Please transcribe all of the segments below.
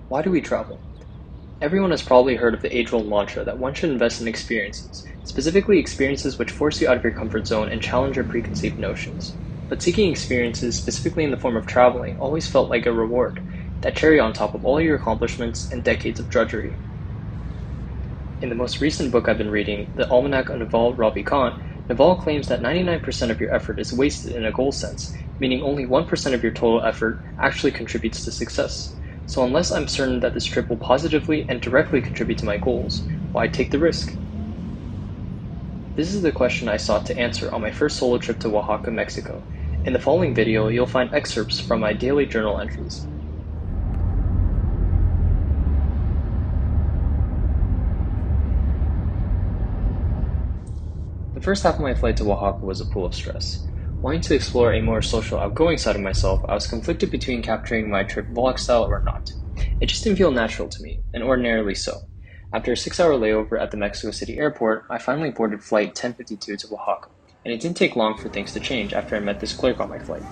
Why do we travel? Everyone has probably heard of the age-old mantra that one should invest in experiences, specifically experiences which force you out of your comfort zone and challenge your preconceived notions. But seeking experiences, specifically in the form of traveling, always felt like a reward, that cherry on top of all your accomplishments and decades of drudgery. In the most recent book I've been reading, The Almanac of Naval Ravikant, Naval claims that 99% of your effort is wasted in a goal sense, meaning only 1% of your total effort actually contributes to success. So unless I'm certain that this trip will positively and directly contribute to my goals, why take the risk? This is the question I sought to answer on my first solo trip to Oaxaca, Mexico. In the following video, you'll find excerpts from my daily journal entries. The first half of my flight to Oaxaca was a pool of stress. Wanting to explore a more social, outgoing side of myself, I was conflicted between capturing my trip vlog style or not. It just didn't feel natural to me, and ordinarily so. After a 6-hour layover at the Mexico City airport, I finally boarded flight 1052 to Oaxaca, and it didn't take long for things to change after I met this clerk on my flight.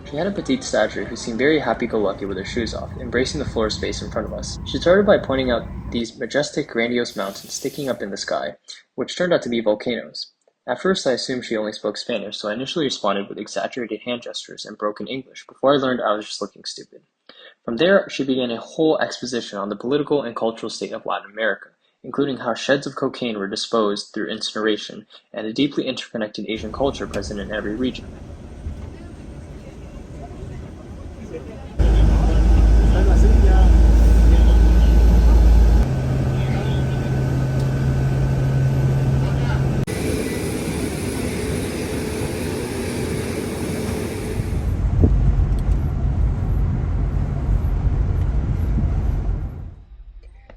She had a petite stature who seemed very happy-go-lucky with her shoes off, embracing the floor space in front of us. She started by pointing out these majestic, grandiose mountains sticking up in the sky, which turned out to be volcanoes. At first I assumed she only spoke Spanish, so I initially responded with exaggerated hand gestures and broken English, before I learned I was just looking stupid. From there, she began a whole exposition on the political and cultural state of Latin America, including how sheds of cocaine were disposed through incineration, and the deeply interconnected Asian culture present in every region.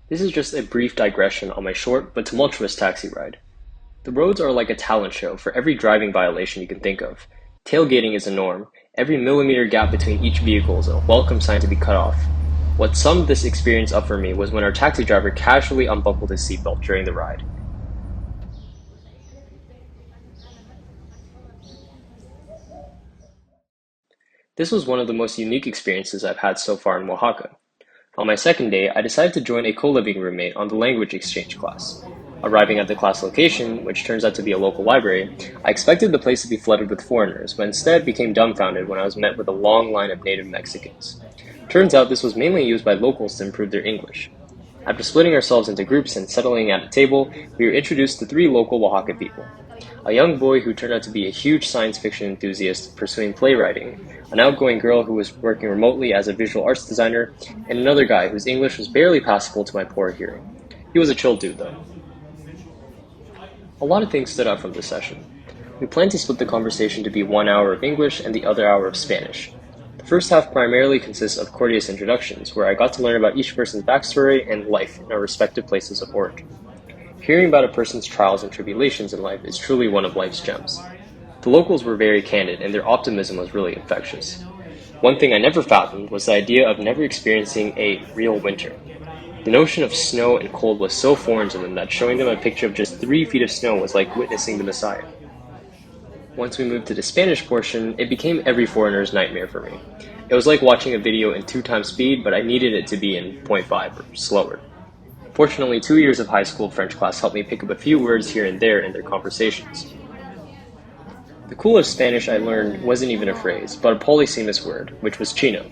This is just a brief digression on my short but tumultuous taxi ride. The roads are like a talent show for every driving violation you can think of. Tailgating is a norm. Every millimeter gap between each vehicle is a welcome sign to be cut off. What summed this experience up for me was when our taxi driver casually unbuckled his seatbelt during the ride. This was one of the most unique experiences I've had so far in Oaxaca. On my second day, I decided to join a co-living roommate on the language exchange class. Arriving at the class location, which turns out to be a local library, I expected the place to be flooded with foreigners, but instead became dumbfounded when I was met with a long line of native Mexicans. Turns out this was mainly used by locals to improve their English. After splitting ourselves into groups and settling at a table, we were introduced to 3 local Oaxaca people. A young boy who turned out to be a huge science fiction enthusiast pursuing playwriting, an outgoing girl who was working remotely as a visual arts designer, and another guy whose English was barely passable to my poor hearing. He was a chill dude, though. A lot of things stood out from this session. We planned to split the conversation to be 1 hour of English and the other hour of Spanish. The first half primarily consists of courteous introductions, where I got to learn about each person's backstory and life in our respective places of origin. Hearing about a person's trials and tribulations in life is truly one of life's gems. The locals were very candid, and their optimism was really infectious. One thing I never fathomed was the idea of never experiencing a real winter. The notion of snow and cold was so foreign to them that showing them a picture of just 3 feet of snow was like witnessing the Messiah. Once we moved to the Spanish portion, it became every foreigner's nightmare for me. It was like watching a video in 2 times speed, but I needed it to be in 0.5 or slower. Fortunately, 2 years of high school French class helped me pick up a few words here and there in their conversations. The coolest Spanish I learned wasn't even a phrase, but a polysemous word, which was chino.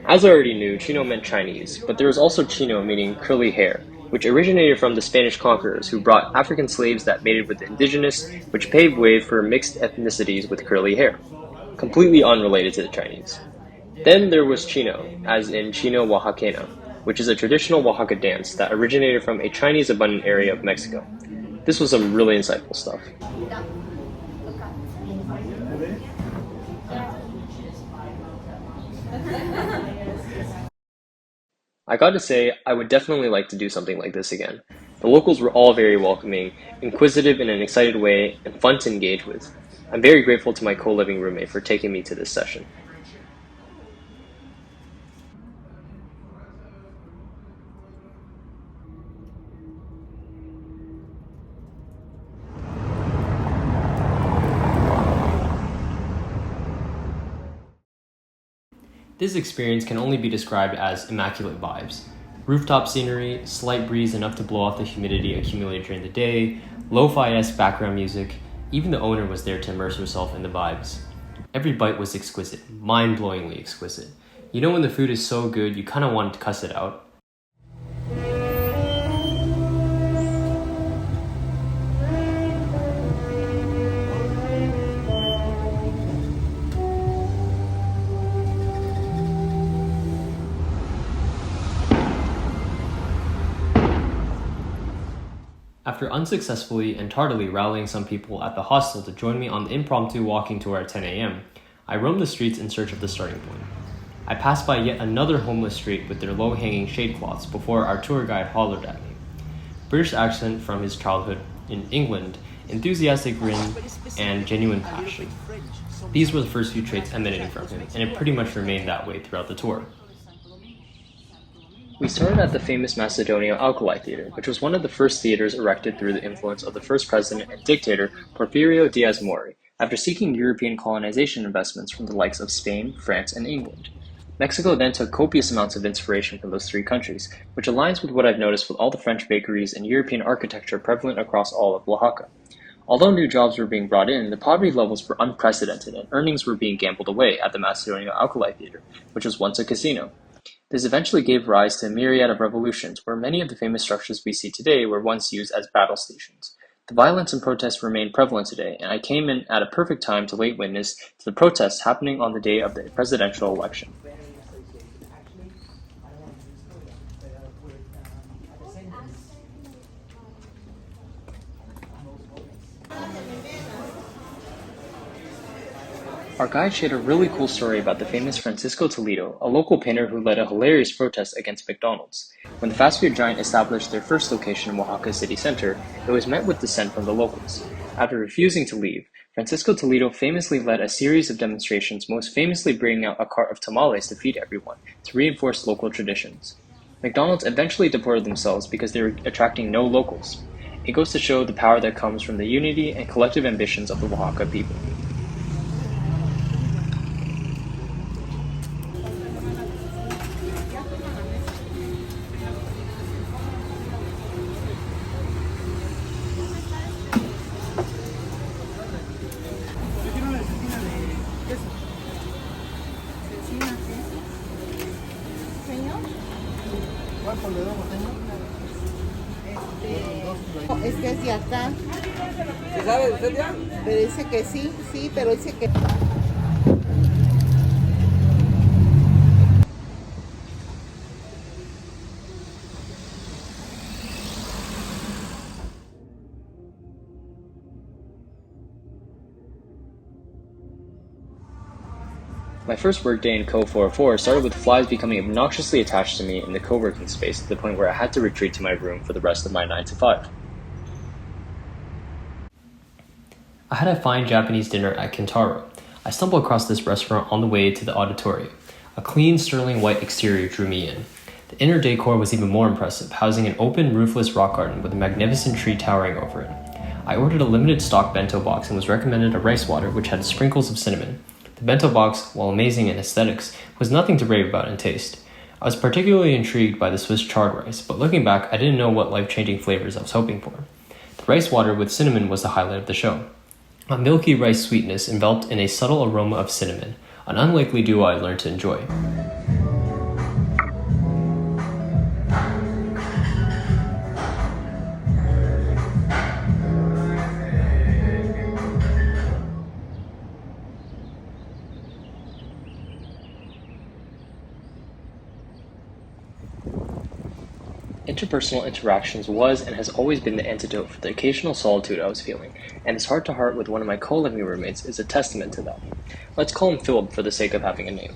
As I already knew, chino meant Chinese, but there was also chino meaning curly hair, which originated from the Spanish conquerors who brought African slaves that mated with the indigenous, which paved way for mixed ethnicities with curly hair, completely unrelated to the Chinese. Then there was chino, as in chino oaxaqueño, which is a traditional Oaxaca dance that originated from a Chinese abundant area of Mexico. This was some really insightful stuff. I got to say, I would definitely like to do something like this again. The locals were all very welcoming, inquisitive in an excited way, and fun to engage with. I'm very grateful to my co-living roommate for taking me to this session. This experience can only be described as immaculate vibes. Rooftop scenery, slight breeze enough to blow off the humidity accumulated during the day, lo-fi-esque background music. Even the owner was there to immerse herself in the vibes. Every bite was exquisite, mind-blowingly exquisite. You know when the food is so good, you kind of want to cuss it out? After unsuccessfully and tardily rallying some people at the hostel to join me on the impromptu walking tour at 10 a.m., I roamed the streets in search of the starting point. I passed by yet another homeless street with their low-hanging shade cloths before our tour guide hollered at me. British accent from his childhood in England, enthusiastic grin, and genuine passion. These were the first few traits emanating from him, and it pretty much remained that way throughout the tour. We started at the famous Macedonian Alkali Theater, which was one of the first theaters erected through the influence of the first president and dictator Porfirio Diaz-Mori, after seeking European colonization investments from the likes of Spain, France, and England. Mexico then took copious amounts of inspiration from those three countries, which aligns with what I've noticed with all the French bakeries and European architecture prevalent across all of Oaxaca. Although new jobs were being brought in, the poverty levels were unprecedented and earnings were being gambled away at the Macedonian Alkali Theater, which was once a casino. This eventually gave rise to a myriad of revolutions, where many of the famous structures we see today were once used as battle stations. The violence and protests remain prevalent today, and I came in at a perfect time to lay witness to the protests happening on the day of the presidential election. Our guide shared a really cool story about the famous Francisco Toledo, a local painter who led a hilarious protest against McDonald's. When the fast food giant established their first location in Oaxaca city center, it was met with dissent from the locals. After refusing to leave, Francisco Toledo famously led a series of demonstrations, most famously bringing out a cart of tamales to feed everyone, to reinforce local traditions. McDonald's eventually deported themselves because they were attracting no locals. It goes to show the power that comes from the unity and collective ambitions of the Oaxaca people. Es que hacia acá. ¿Sí sabe usted ya? Pero dice que sí, sí, pero dice que... My first workday in Co 404 started with flies becoming obnoxiously attached to me in the co-working space to the point where I had to retreat to my room for the rest of my 9 to 5. I had a fine Japanese dinner at Kintaro. I stumbled across this restaurant on the way to the auditorium. A clean, sterling white exterior drew me in. The inner decor was even more impressive, housing an open, roofless rock garden with a magnificent tree towering over it. I ordered a limited stock bento box and was recommended a rice water which had sprinkles of cinnamon. The bento box, while amazing in aesthetics, was nothing to rave about in taste. I was particularly intrigued by the Swiss chard rice, but looking back, I didn't know what life-changing flavors I was hoping for. The rice water with cinnamon was the highlight of the show. A milky rice sweetness enveloped in a subtle aroma of cinnamon, an unlikely duo I learned to enjoy. Interpersonal interactions was and has always been the antidote for the occasional solitude I was feeling, and this heart-to-heart with one of my co-living roommates is a testament to that. Let's call him Philip for the sake of having a name.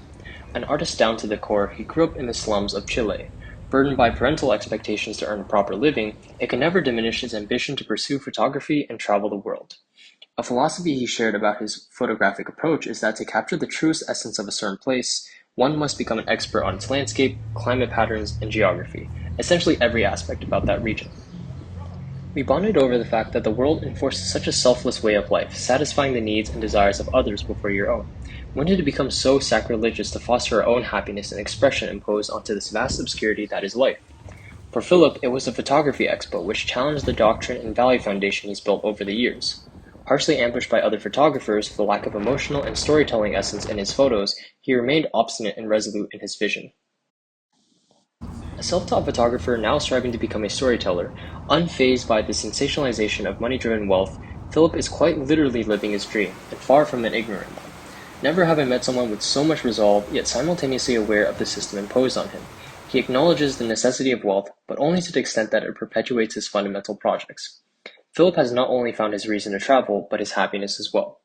An artist down to the core, he grew up in the slums of Chile. Burdened by parental expectations to earn a proper living, it could never diminish his ambition to pursue photography and travel the world. A philosophy he shared about his photographic approach is that to capture the truest essence of a certain place, one must become an expert on its landscape, climate patterns, and geography, essentially every aspect about that region. We bonded over the fact that the world enforces such a selfless way of life, satisfying the needs and desires of others before your own. When did it become so sacrilegious to foster our own happiness and expression imposed onto this vast obscurity that is life? For Philip, it was the photography expo which challenged the doctrine and value foundation he's built over the years. Harshly ambushed by other photographers for the lack of emotional and storytelling essence in his photos, he remained obstinate and resolute in his vision. A self-taught photographer now striving to become a storyteller, unfazed by the sensationalization of money-driven wealth, Philip is quite literally living his dream, and far from an ignorant one. Never have I met someone with so much resolve, yet simultaneously aware of the system imposed on him. He acknowledges the necessity of wealth, but only to the extent that it perpetuates his fundamental projects. Philip has not only found his reason to travel, but his happiness as well.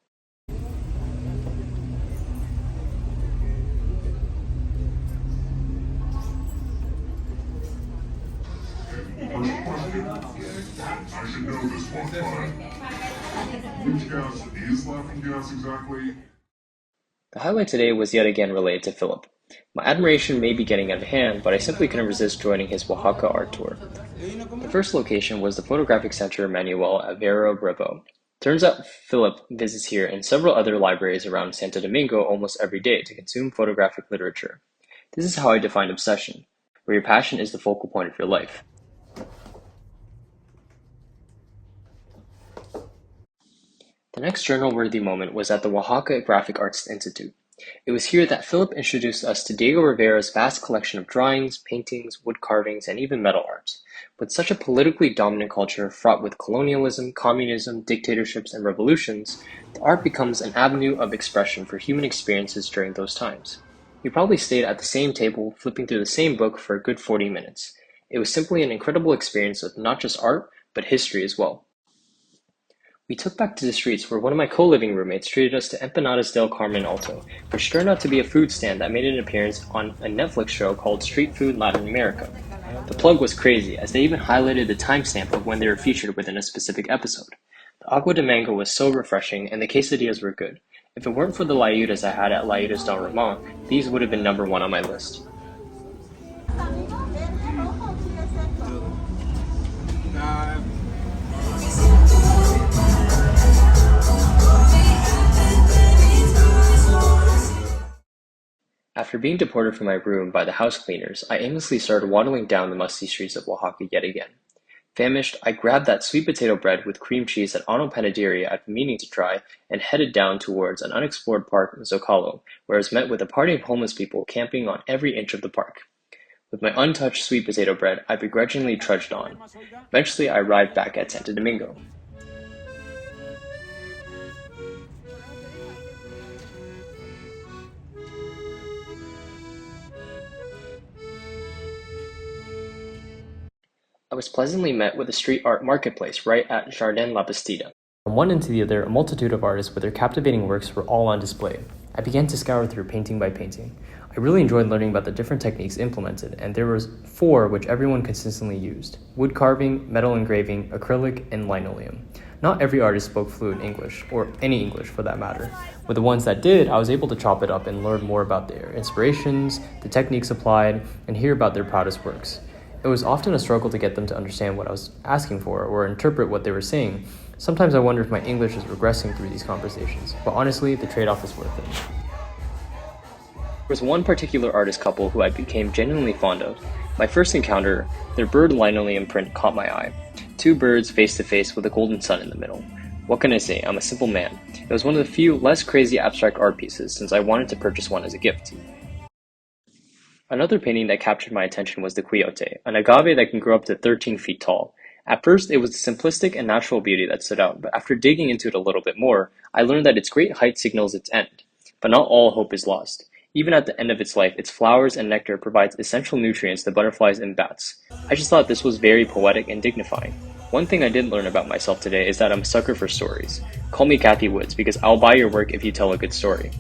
I should know this one, but which gas is laughing gas exactly? The highlight today was yet again related to Philip. My admiration may be getting out of hand, but I simply couldn't resist joining his Oaxaca art tour. The first location was the Photographic Center Manuel at Vero Bravo. Turns out Philip visits here and several other libraries around Santo Domingo almost every day to consume photographic literature. This is how I define obsession, where your passion is the focal point of your life. The next journal-worthy moment was at the Oaxaca Graphic Arts Institute. It was here that Philip introduced us to Diego Rivera's vast collection of drawings, paintings, wood carvings, and even metal art. With such a politically dominant culture fraught with colonialism, communism, dictatorships, and revolutions, the art becomes an avenue of expression for human experiences during those times. We probably stayed at the same table, flipping through the same book for a good 40 minutes. It was simply an incredible experience with not just art, but history as well. We took back to the streets where one of my co-living roommates treated us to Empanadas del Carmen Alto, which turned out to be a food stand that made an appearance on a Netflix show called Street Food Latin America. The plug was crazy, as they even highlighted the timestamp of when they were featured within a specific episode. The agua de mango was so refreshing, and the quesadillas were good. If it weren't for the layudas I had at Layudas Don Ramon, these would have been number one on my list. After being deported from my room by the house cleaners, I aimlessly started waddling down the musty streets of Oaxaca yet again. Famished, I grabbed that sweet potato bread with cream cheese at Ano Panaderia I've been meaning to try and headed down towards an unexplored park in Zocalo, where I was met with a party of homeless people camping on every inch of the park. With my untouched sweet potato bread, I begrudgingly trudged on. Eventually, I arrived back at Santo Domingo. I was pleasantly met with a street art marketplace right at Jardin La Bastida. From one end to the other, a multitude of artists with their captivating works were all on display. I began to scour through painting by painting. I really enjoyed learning about the different techniques implemented, and there were 4 which everyone consistently used: wood carving, metal engraving, acrylic, and linoleum. Not every artist spoke fluent English, or any English for that matter. With the ones that did, I was able to chop it up and learn more about their inspirations, the techniques applied, and hear about their proudest works. It was often a struggle to get them to understand what I was asking for or interpret what they were saying. Sometimes I wonder if my English is regressing through these conversations, but honestly, the trade-off is worth it. There was one particular artist couple who I became genuinely fond of. My first encounter, their bird linoleum print caught my eye. 2 birds face to face with a golden sun in the middle. What can I say? I'm a simple man. It was one of the few less crazy abstract art pieces since I wanted to purchase one as a gift. Another painting that captured my attention was the Quixote, an agave that can grow up to 13 feet tall. At first, it was the simplistic and natural beauty that stood out, but after digging into it a little bit more, I learned that its great height signals its end. But not all hope is lost. Even at the end of its life, its flowers and nectar provides essential nutrients to butterflies and bats. I just thought this was very poetic and dignifying. One thing I did learn about myself today is that I'm a sucker for stories. Call me Kathy Woods because I'll buy your work if you tell a good story.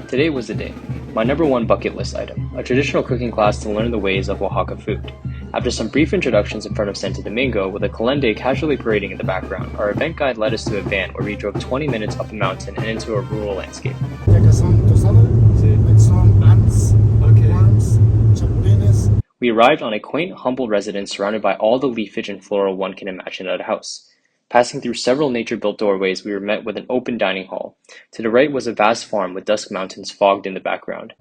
Today was the day. My number 1 bucket list item, a traditional cooking class to learn the ways of Oaxaca food. After some brief introductions in front of Santo Domingo, with a Calende casually parading in the background, our event guide led us to a van where we drove 20 minutes up a mountain and into a rural landscape. We arrived on a quaint, humble residence surrounded by all the leafage and floral one can imagine at a house. Passing through several nature-built doorways, we were met with an open dining hall. To the right was a vast farm with dusk mountains fogged in the background.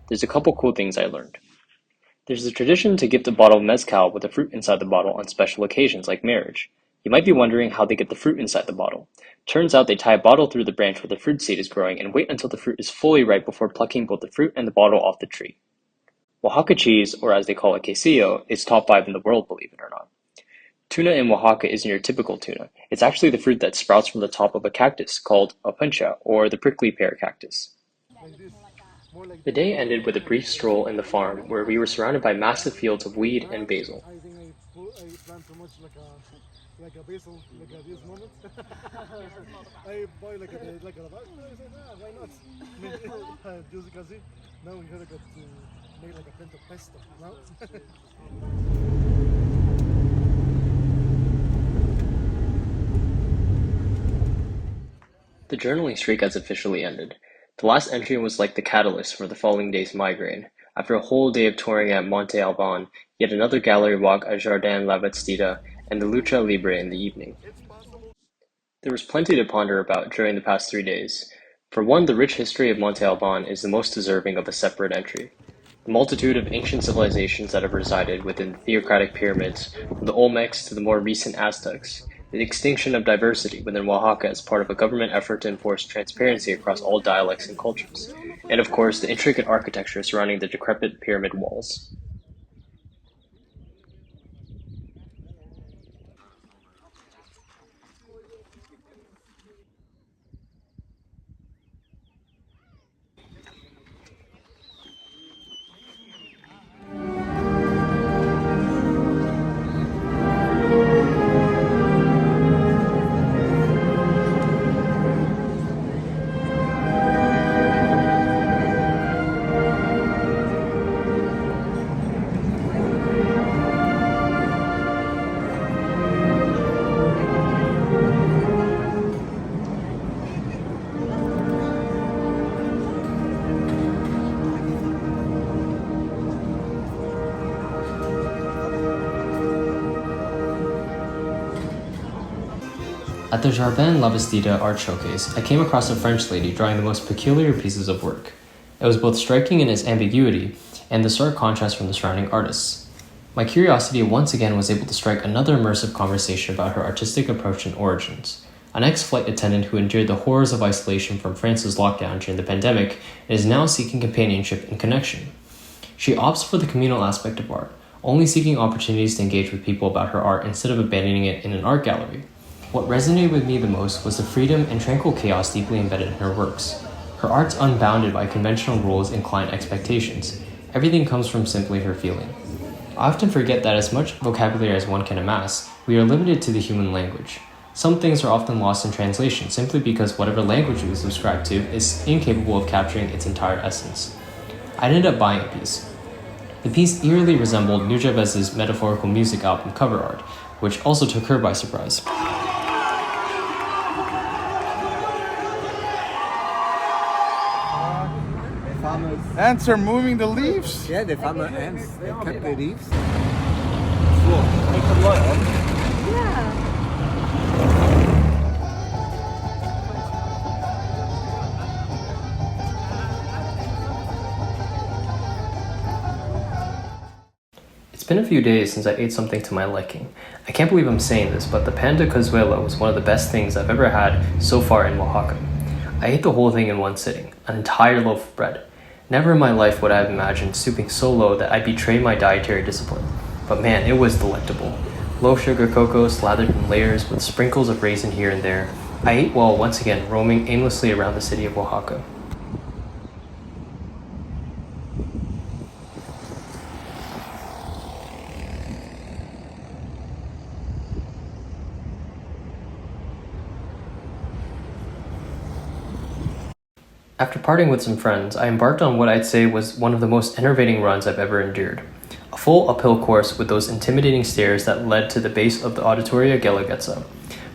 There's a couple cool things I learned. There's a tradition to gift a bottle of mezcal with the fruit inside the bottle on special occasions like marriage. You might be wondering how they get the fruit inside the bottle. Turns out they tie a bottle through the branch where the fruit seed is growing and wait until the fruit is fully ripe before plucking both the fruit and the bottle off the tree. Oaxaca cheese, or as they call it quesillo, is top 5 in the world, believe it or not. Tuna in Oaxaca isn't your typical tuna. It's actually the fruit that sprouts from the top of a cactus called a puncha, or the prickly pear cactus. The day ended with a brief stroll in the farm where we were surrounded by massive fields of weed and basil. Like a basil, like at this moment. I buy like a why not? Just because now we gotta go to make like a penta pesto, no? The journaling streak has officially ended. The last entry was like the catalyst for the following day's migraine. After a whole day of touring at Monte Alban, yet another gallery walk at Jardin La Bastida, and the Lucha Libre in the evening. There was plenty to ponder about during the past 3 days. For one, the rich history of Monte Alban is the most deserving of a separate entry. The multitude of ancient civilizations that have resided within the theocratic pyramids, from the Olmecs to the more recent Aztecs, the extinction of diversity within Oaxaca as part of a government effort to enforce transparency across all dialects and cultures, and of course the intricate architecture surrounding the decrepit pyramid walls. At the Jardin La Bastida art showcase, I came across a French lady drawing the most peculiar pieces of work. It was both striking in its ambiguity and the stark contrast from the surrounding artists. My curiosity once again was able to strike another immersive conversation about her artistic approach and origins. An ex-flight attendant who endured the horrors of isolation from France's lockdown during the pandemic is now seeking companionship and connection. She opts for the communal aspect of art, only seeking opportunities to engage with people about her art instead of abandoning it in an art gallery. What resonated with me the most was the freedom and tranquil chaos deeply embedded in her works. Her art's unbounded by conventional rules and client expectations. Everything comes from simply her feeling. I often forget that as much vocabulary as one can amass, we are limited to the human language. Some things are often lost in translation simply because whatever language we subscribe to is incapable of capturing its entire essence. I ended up buying a piece. The piece eerily resembled Nujabez's metaphorical music album cover art, which also took her by surprise. Ants are moving the leaves. Yeah, they found the ants. They kept the leaves. It's been a few days since I ate something to my liking. I can't believe I'm saying this, but the pan de cazuela was one of the best things I've ever had so far in Oaxaca. I ate the whole thing in one sitting, an entire loaf of bread. Never in my life would I have imagined stooping so low that I'd betray my dietary discipline. But man, it was delectable. Low sugar cocoa slathered in layers with sprinkles of raisin here and there. I ate while once again roaming aimlessly around the city of Oaxaca. After parting with some friends, I embarked on what I'd say was one of the most enervating runs I've ever endured. A full uphill course with those intimidating stairs that led to the base of the Auditoria Gelagetsa.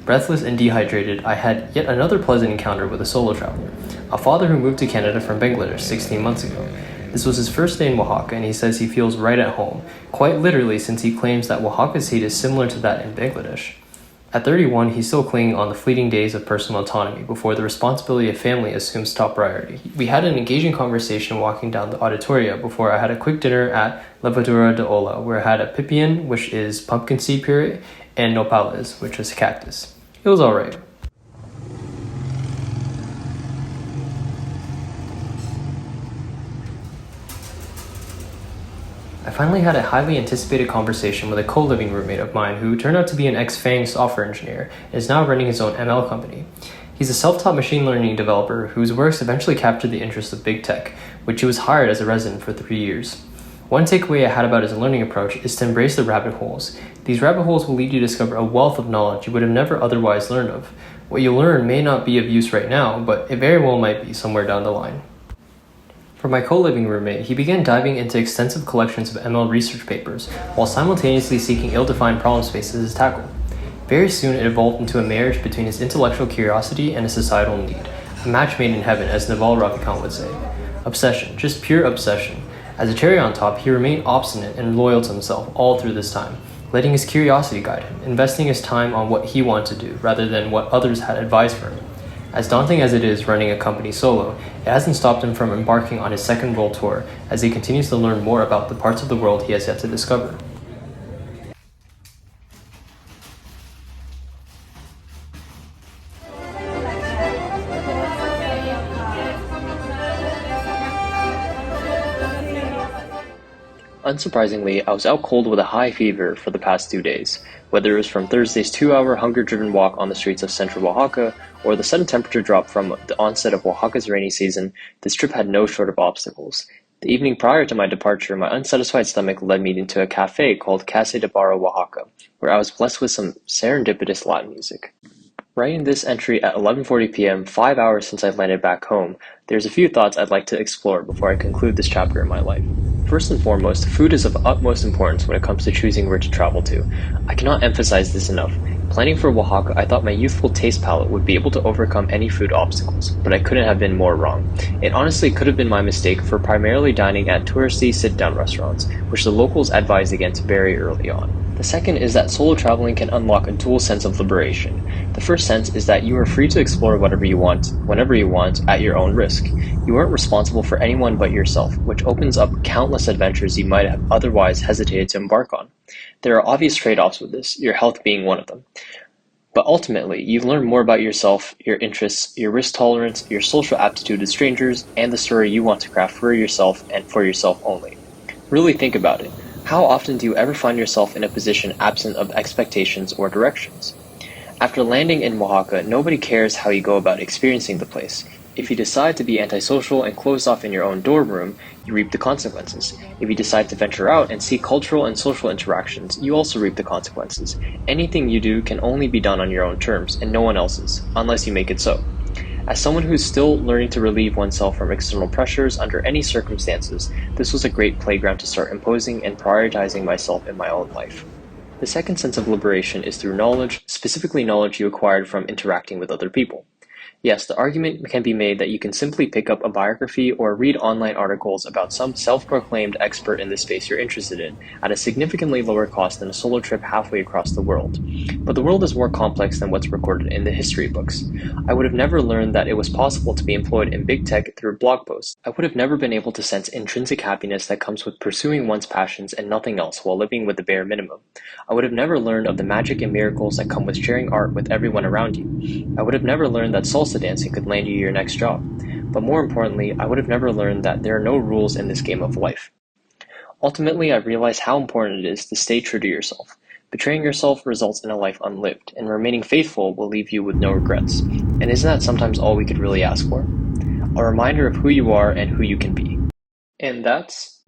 Breathless and dehydrated, I had yet another pleasant encounter with a solo traveler, a father who moved to Canada from Bangladesh 16 months ago. This was his first day in Oaxaca, and he says he feels right at home, quite literally since he claims that Oaxaca's heat is similar to that in Bangladesh. At 31, he's still clinging on the fleeting days of personal autonomy before the responsibility of family assumes top priority. We had an engaging conversation walking down the auditoria before I had a quick dinner at Levadura de Ola, where I had a pipian, which is pumpkin seed puree, and nopales, which is cactus. It was alright. I finally had a highly anticipated conversation with a co-living roommate of mine who turned out to be an ex-FANG software engineer and is now running his own ML company. He's a self-taught machine learning developer whose works eventually captured the interest of big tech, which he was hired as a resident for 3 years. One takeaway I had about his learning approach is to embrace the rabbit holes. These rabbit holes will lead you to discover a wealth of knowledge you would have never otherwise learned of. What you learn may not be of use right now, but it very well might be somewhere down the line. For my co-living roommate, he began diving into extensive collections of ML research papers, while simultaneously seeking ill-defined problem spaces to tackle. Very soon it evolved into a marriage between his intellectual curiosity and a societal need, a match made in heaven, as Naval Ravikant would say. Obsession, just pure obsession. As a cherry on top, he remained obstinate and loyal to himself all through this time, letting his curiosity guide him, investing his time on what he wanted to do, rather than what others had advised for him. As daunting as it is running a company solo, it hasn't stopped him from embarking on his second world tour as he continues to learn more about the parts of the world he has yet to discover. Unsurprisingly, I was out cold with a high fever for the past 2 days, whether it was from Thursday's 2-hour hunger-driven walk on the streets of central Oaxaca or the sudden temperature drop from the onset of Oaxaca's rainy season. This trip had no short of obstacles. The evening prior to my departure, my unsatisfied stomach led me into a cafe called Casa de Barro, Oaxaca, where I was blessed with some serendipitous Latin music. Writing this entry at 11:40 p.m., 5 hours since I landed back home, there's a few thoughts I'd like to explore before I conclude this chapter in my life. First and foremost, food is of utmost importance when it comes to choosing where to travel to. I cannot emphasize this enough. Planning for Oaxaca, I thought my youthful taste palette would be able to overcome any food obstacles, but I couldn't have been more wrong. It honestly could have been my mistake for primarily dining at touristy sit-down restaurants, which the locals advised against very early on. The second is that solo traveling can unlock a dual sense of liberation. The first sense is that you are free to explore whatever you want, whenever you want, at your own risk. You aren't responsible for anyone but yourself, which opens up countless adventures you might have otherwise hesitated to embark on. There are obvious trade-offs with this, your health being one of them. But ultimately, you learn more about yourself, your interests, your risk tolerance, your social aptitude with strangers, and the story you want to craft for yourself and for yourself only. Really think about it. How often do you ever find yourself in a position absent of expectations or directions? After landing in Oaxaca, nobody cares how you go about experiencing the place. If you decide to be antisocial and closed off in your own dorm room, you reap the consequences. If you decide to venture out and seek cultural and social interactions, you also reap the consequences. Anything you do can only be done on your own terms and no one else's, unless you make it so. As someone who's still learning to relieve oneself from external pressures under any circumstances, this was a great playground to start imposing and prioritizing myself in my own life. The second sense of liberation is through knowledge, specifically knowledge you acquired from interacting with other people. Yes, the argument can be made that you can simply pick up a biography or read online articles about some self-proclaimed expert in the space you're interested in at a significantly lower cost than a solo trip halfway across the world. But the world is more complex than what's recorded in the history books. I would have never learned that it was possible to be employed in big tech through blog posts. I would have never been able to sense intrinsic happiness that comes with pursuing one's passions and nothing else while living with the bare minimum. I would have never learned of the magic and miracles that come with sharing art with everyone around you. I would have never learned that salsa dancing could land you your next job. But more importantly, I would have never learned that there are no rules in this game of life. Ultimately, I realized how important it is to stay true to yourself. Betraying yourself results in a life unlived, and remaining faithful will leave you with no regrets. And isn't that sometimes all we could really ask for? A reminder of who you are and who you can be. And that's